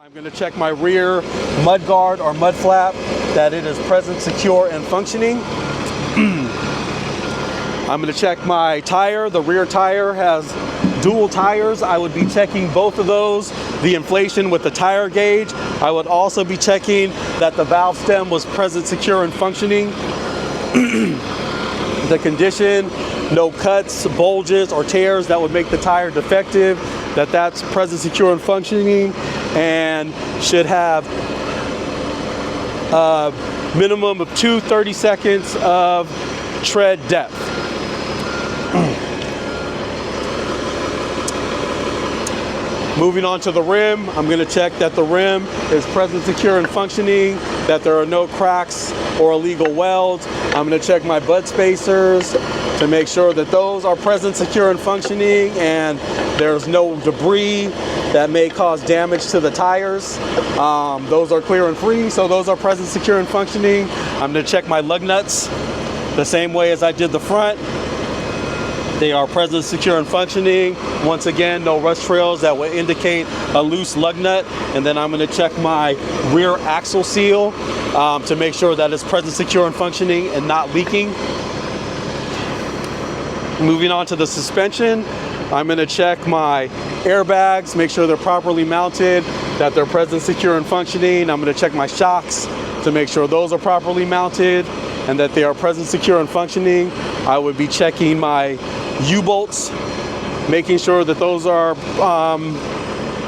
I'm going to check my rear mud guard or mud flap, that it is present, secure, and functioning. I'm going to check my tire. The rear tire has dual tires. I would be checking both of those, the inflation with the tire gauge. I would also be checking that the valve stem was present, secure, and functioning. The condition, no cuts, bulges, or tears that would make the tire defective, that's present, secure, and functioning, and should have a minimum of 30 seconds of tread depth. Moving on to the rim, I'm going to check that the rim is present, secure, and functioning, that there are no cracks or illegal welds. I'm going to check my bud spacers to make sure that those are present, secure, and functioning, and there's no debris that may cause damage to the tires. Those are clear and free, so those are present, secure, and functioning. I'm going to check my lug nuts the same way as I did the front. They are present, secure, and functioning. Once again, no rust trails that would indicate a loose lug nut. And then I'm going to check my rear axle seal to make sure that it's present, secure, and functioning and not leaking. Moving on to the suspension, I'm going to check my airbags, make sure they're properly mounted, that they're present, secure, and functioning. I'm going to check my shocks to make sure those are properly mounted and that they are present, secure, and functioning. I would be checking my U-bolts, making sure that those are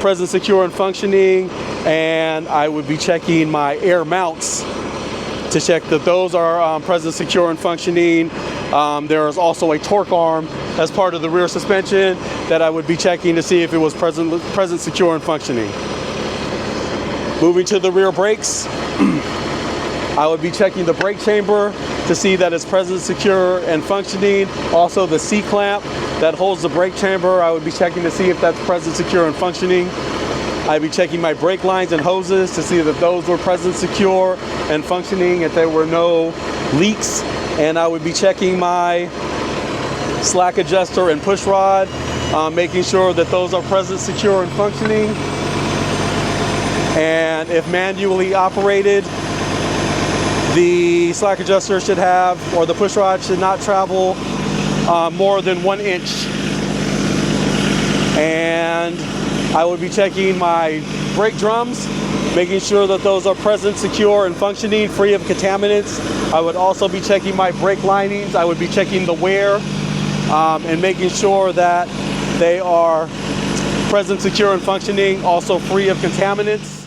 present, secure, and functioning, and I would be checking my air mounts to check that those are present, secure, and functioning. There is also a torque arm as part of the rear suspension that I would be checking to see if it was present, secure, and functioning. Moving to the rear brakes, I would be checking the brake chamber to see that it's present, secure, and functioning. Also the C-clamp that holds the brake chamber, I would be checking to see if that's present, secure, and functioning. I'd be checking my brake lines and hoses to see that those were present, secure, and functioning, if there were no leaks. And I would be checking my slack adjuster and push rod, making sure that those are present, secure, and functioning. And if manually operated, the slack adjuster should have, or the push rod should not travel more than 1 inch. And I would be checking my brake drums, making sure that those are present, secure, and functioning, free of contaminants. I would also be checking my brake linings. I would be checking the wear and making sure that they are present, secure, and functioning, also free of contaminants.